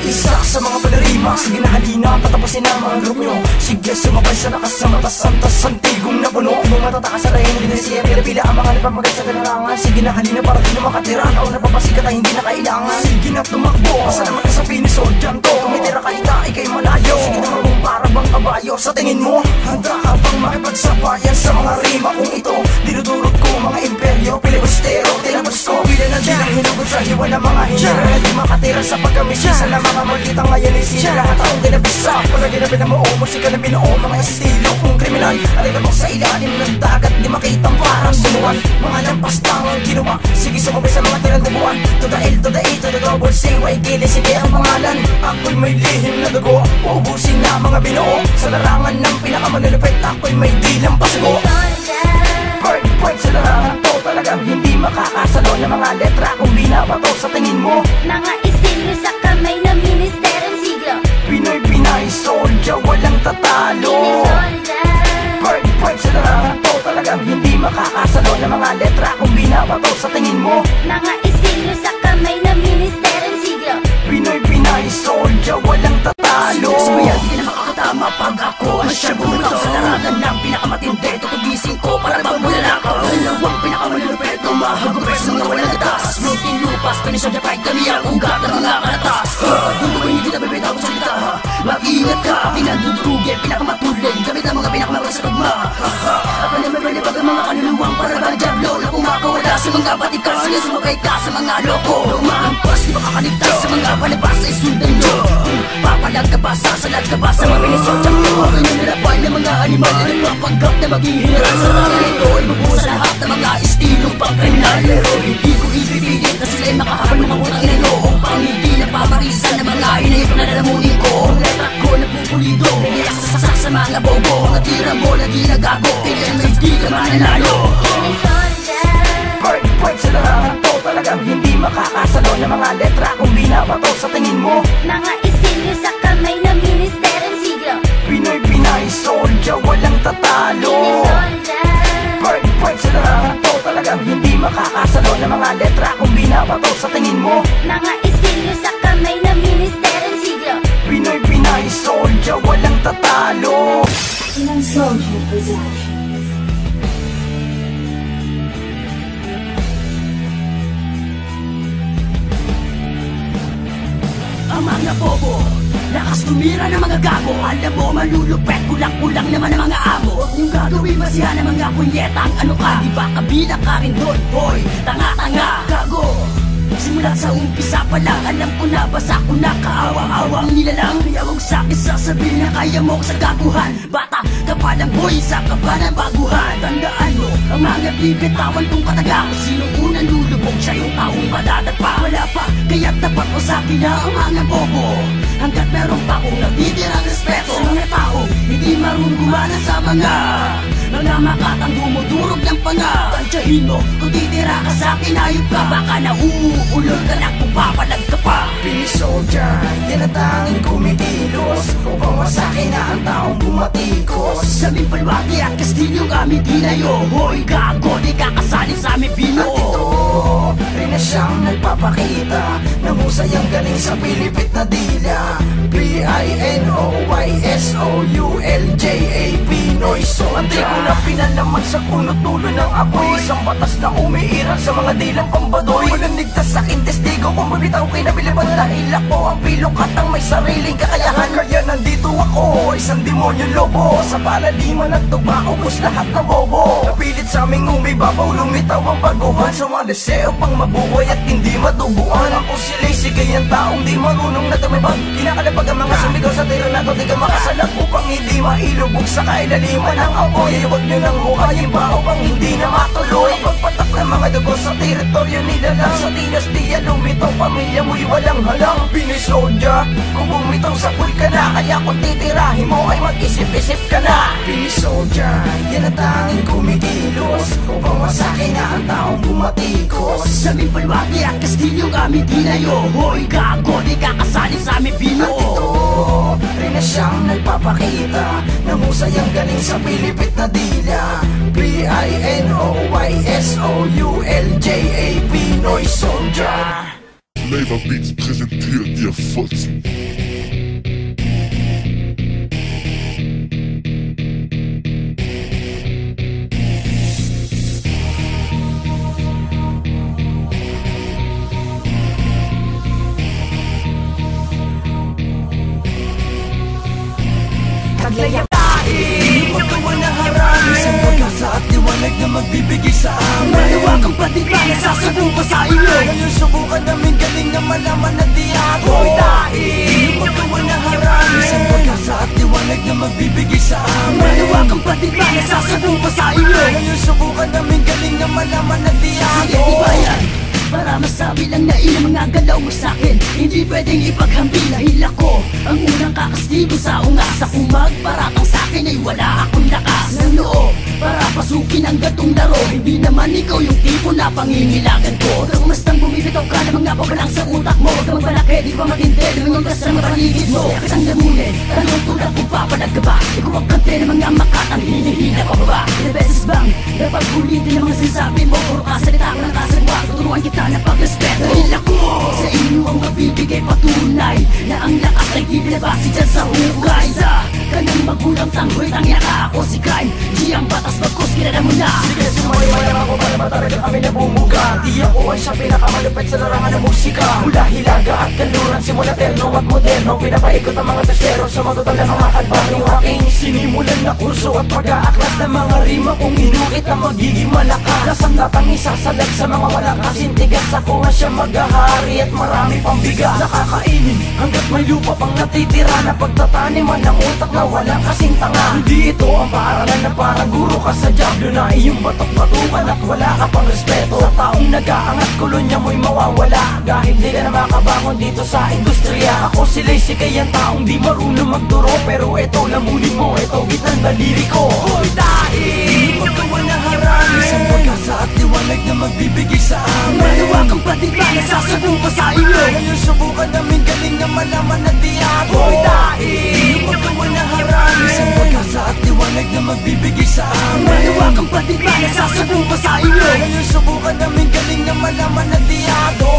isa sa mga palarima. Sige na halina, patapusin ang mga group nyo. Sige sumabay sa lakas sa mata santas santigong na puno. Kung matatakas sa lahin, hindi na siya pila-pila ang mga napapagay sa kanarangan. Sige na halina para di na makatira, o napapasikat ay hindi na kailangan. Sige na tumakbo, pasalamat ka sa pinisod dyan to. Tumitira ka ita, ikay malayo. Sige na marunong para bang kabayo. Sa tingin mo, handa ka bang makipagsabayan sa mga rima kung ito? Dinudurot ko mga imperyo, pilibustero, tinapos ko bilang na bilang hinugot sa hiwa ng mga hinira. Hindi makatira sa pagkamisisan ng mga maldita ngayon isina. Lahat akong kinabisa, pala ginabit na mo, musika na binuo, mga estilo kung kriminal. Alay mo sa ilalim ng dagat, di makitang parang sumuan. Mga lampas tangang ginawa, sige sumabay sa mga tinandubuan. To the L, to the E, to the double C, Y, gili, sige ang pangalan. Ako'y may lihim na dugo, uubusin na mga binuo. Sa larangan ng pinakamanulupit, ako'y may dilang pasugo. Point sa larangan to, talagang hindi makakasalo ng mga letra kung binabato sa tingin mo. Mga estilo sa kamay na ministerong siglo. Pinoy, Pinay, soldier, walang tatalo. Point sa larangan to, talagang hindi makakasalo ng mga letra kung binabato sa tingin mo. Mga estilo sa kamay na ministerong siglo. Pinoy, Pinay, soldier, walang tatalo. Sabayan, di na makakatama pag ako ang siya bumitaw sa larangan ng pinakamatindi. Tutugising ko para magmulala ka. Dalawang pinakamalulupit, umahagupit sa mga walang gatas. Smoking lupas, pinisyon na pride kami ang ugat ng mga kanatas. Dito ba hindi na bibitaw sa salita? Mag-ingat ka, pinandudurugin, pinakamatuloy, gamit ang mga pinakamawala sa pagma. Ako na may balibag ang mga kaluluwang para ba diablo na kumakawala sa mga batikan. Sige sumabay ka sa mga loko, lumahampas, di makakaligtas sa mga palabas ay sundan nyo. Papalag ka ba, sasalag ka ba sa mga pinisyon? Ako yung nilapay ng mga animal na nagpapanggap na maging hiral. Sa mga ito ay mabuo sa lahat ng mga estilong pangkriminal. Pero hindi ko ibibigit na sila'y makahabang mga putang inano. Upang hindi na pamarisan ng mga inayip na nalamunin ko. Ang letra ko napupulido, naiyak sa saksak sa mga bobo. Mga tira mo na di nagago, kaya may di ka mananalo. Point sa larangan to, talagang hindi makakasalo ng mga letra kung binabato sa tingin mo. Mga estilo sa kamay na ministerong siglo. Pinoy, Pinay, soldier, walang tatalo. Point sa larangan to, talagang hindi makakasalo ng mga letra kung binabato sa tingin mo. Mga estilo sa kamay na ministerong siglo. Pinoy, Pinay, soldier, walang tatalo. Ilang Soldier Production. Ang mga bobo, lakas tumira ng mga gago. Alam mo malulupet, kulang-kulang naman ang mga amo. Huwag niyong gagawin masihan ng mga kunyetang ano ka. Di ba kabilang ka rin doon, boy? Tanga-tanga, gago. Simula sa umpisa pa lang, alam ko na, basa ko na, kaawang-awang nilalang. Kaya huwag sa'kin sasabihin na kaya mo ko sa gaguhan. Bata ka pa lang boy, sa ka pa ng baguhan. Tandaan mo, ang mga bibitawan kong kataga. Kung sinong unang lulubog, siya yung taong madadagpa. Wala pa, kaya't tapat mo sa'kin na ang mga bobo. Hanggat meron pa kong natitirang respeto sa mga tao, hindi marunong gumana sa mga makatang dumudurog ng panga. Tansyahin mo, kung titira ka sa'kin, ayop ka. Baka nauulol ka na kung papalag ka pa. Pinoy soldier, yan ang tanging kumikilos. Upang masakin na ang taong bumatikos. Sa aming palwati at kastilyo kami dinayo. Hoy gago, di kakasali sa aming bino. At ito, rin na siyang nagpapakita ng husay ang galing sa pilipit na dila. P-I-N-O-Y-S-O-U-L-J-A, Pinoy soldier. Di ko na pinalaman sa kunot tulo ng apoy. Isang batas na umiiral sa mga dilang pambadoy. Walang ligtas sa aking testigo kung mabitaw kay nabiliban. Dahil ako ang pilok at ang may sariling kakayahan. Kaya nandito ako, isang demonyo lobo. Sa palaliman at tugma, ubos lahat ng bobo. Napilit sa aming umibabaw, lumitaw ang baguhan. Sa mga deseo pang mabuhay at hindi matubuan. Ako si Lazy, kayang taong di marunong na tumibag. Kinakalapag ang mga sumigaw sa tira na to, di ka makasalag upang hindi mailubog sa kailaliman ng apoy. Huwag nyo nang hukayin pa upang hindi na matuloy. Pagpatak ng mga dugo sa teritoryo nila lang. Sa dinastiya lumitaw, pamilya mo'y walang halang. Pinoy soldier, kung bumitaw sa pool ka na, kaya kung titirahin mo ay mag-isip-isip ka na. Pinoy soldier, yan ang tanging kumikilos. Upang masakin na ang taong bumatikos. Sa aming palwati at kastilyo kami dinayo. Hoy gago, di kakasali sa aming bino. At ito, rin na siyang nagpapakita ng husay ang galing sa pilipit na dila. P-I-N-O-Y-S-O-U-L-J-A, Pinoy soldier. Flavor Beats präsentiert dir Fotzen. Taglaya tayo, magawa na harami. Isang pagkasa at liwanag na magbibigay sa amin. Malawakang patigla na sasagot pa sa iyo. Ngayon subukan namin galing na malaman na di ako tayo, magawa na harami. Isang pagkasa at liwanag na magbibigay sa amin. Malawakang patigla na sasagot pa sa iyo. Ngayon subukan namin galing na malaman na di Sige, ako. tibayan para masabi lang na ilang mga galaw mo sa'kin. Hindi pwedeng ipaghambi na hila ko ang unang kakastigo sa ungas. Sa kumag para kang sa'kin ay wala akong lakas ng loob para pasukin ang gatong laro. Hindi naman ikaw yung tipo na pangingilagan ko. Huwag kang umastang bumibitaw ka na mga babalang sa utak mo. Huwag kang magbalaki, di ba matindi lumingon ka sa mga paligid mo. Kaya kitang lamunin, tanong tulad kung papalag ka ba. Ikaw ang kante ng mga makatang hinihila pa ba? Ilang beses bang napag-ulitin ang mga sinasabi mo? Puro kasalita ko ng kasagwa, tuturuan kita na pagrespeto. Dahil ako sa inyo ang mabibigay patunay na ang lakas ay di binabasi dyan sa hukay. Sa kanang magulang tanghoy, tangya ka ako si crime. Di ang batas bagkos, kilala mo na. Sige, sumay-mayang ako para ba talaga kami nabumuga. Di ako ay siya pinakamalupit sa larangan ng musika. Mula hilaga at kaluran, simula terno at moderno. Pinapaikot ang mga testero, sumagot ang mga kalbaryo. Aking sinimulan na kurso at pag-aaklas ng mga rima. Kung inukit na magiging malakas, lasang datang isasalag sa mga walang kasintigas. Ako nga siya maghahari at marami pang bigas. Nakakainin hanggat may lupa pang natitira na pagtataniman ng utak na walang kasing tanga. Hindi ito ang paaralan na parang guro ka sa diablo na iyong batok-batukan at wala ka pang respeto. Sa taong nag-aangat, kolonya mo'y mawawala dahil di ka na makabangon dito sa industriya. Ako si Lazy, kaya taong di marunong magduro, pero eto lamunin mo, eto gitang daliri ko. Hoy dahil magawa na harami. Isang pagkasa at liwanag na magbibigay sa amin. Malawakang patigla na sasagot pa sa iyo. Ngayon subukan namin galing na malaman na di ako dahil magawa na harami. Isang pagkasa at liwanag na magbibigay sa amin. Malawakang patigla na sasagot pa sa iyo. Ngayon subukan namin galing na malaman na di ako.